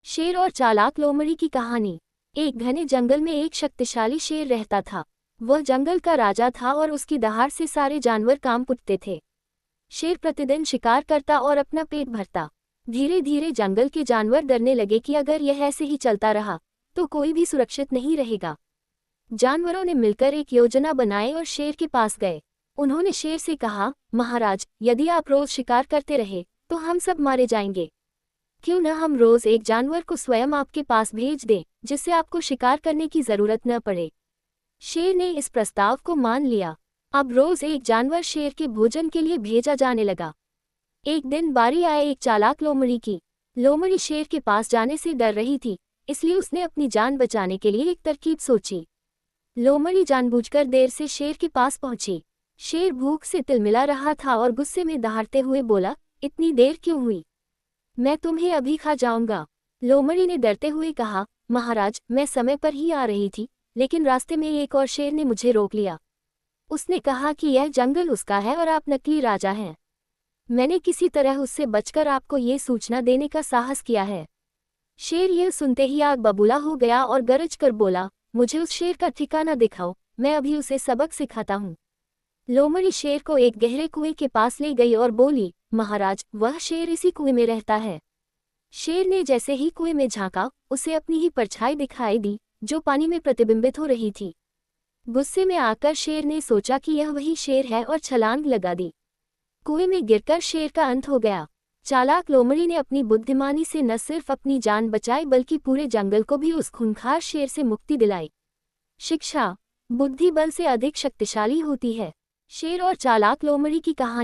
शेर और चालाक लोमड़ी की कहानी। एक घने जंगल में एक शक्तिशाली शेर रहता था। वह जंगल का राजा था और उसकी दहाड़ से सारे जानवर कांप उठते थे। शेर प्रतिदिन शिकार करता और अपना पेट भरता। धीरे धीरे जंगल के जानवर डरने लगे कि अगर यह ऐसे ही चलता रहा तो कोई भी सुरक्षित नहीं रहेगा। जानवरों ने मिलकर एक योजना बनाई और शेर के पास गए। उन्होंने शेर से कहा, महाराज, यदि आप रोज शिकार करते रहे तो हम सब मारे जाएंगे। क्यों न हम रोज एक जानवर को स्वयं आपके पास भेज दें, जिससे आपको शिकार करने की जरूरत न पड़े। शेर ने इस प्रस्ताव को मान लिया। अब रोज एक जानवर शेर के भोजन के लिए भेजा जाने लगा। एक दिन बारी आए एक चालाक लोमड़ी की। लोमड़ी शेर के पास जाने से डर रही थी, इसलिए उसने अपनी जान बचाने के लिए एक तरकीब सोची। लोमड़ी जानबूझकर देर से शेर के पास पहुंची। शेर भूख से तिलमिला रहा था और गुस्से में दहाड़ते हुए बोला, इतनी देर क्यों हुई? मैं तुम्हें अभी खा जाऊंगा। लोमड़ी ने डरते हुए कहा, महाराज, मैं समय पर ही आ रही थी, लेकिन रास्ते में एक और शेर ने मुझे रोक लिया। उसने कहा कि यह जंगल उसका है और आप नकली राजा हैं। मैंने किसी तरह उससे बचकर आपको ये सूचना देने का साहस किया है। शेर यह सुनते ही आग बबूला हो गया और गरज कर बोला, मुझे उस शेर का ठिकाना दिखाओ, मैं अभी उसे सबक सिखाता हूँ। लोमड़ी शेर को एक गहरे कुएं के पास ले गई और बोली, महाराज, वह शेर इसी कुएं में रहता है। शेर ने जैसे ही कुएं में झांका, उसे अपनी ही परछाई दिखाई दी, जो पानी में प्रतिबिंबित हो रही थी। गुस्से में आकर शेर ने सोचा कि यह वही शेर है और छलांग लगा दी। कुएं में गिरकर शेर का अंत हो गया। चालाक लोमड़ी ने अपनी बुद्धिमानी से न सिर्फ अपनी जान बचाई बल्कि पूरे जंगल को भी उस खूंखार शेर से मुक्ति दिलाई। शिक्षा, बुद्धि बल से अधिक शक्तिशाली होती है। शेर और चालाक लोमड़ी की कहानी।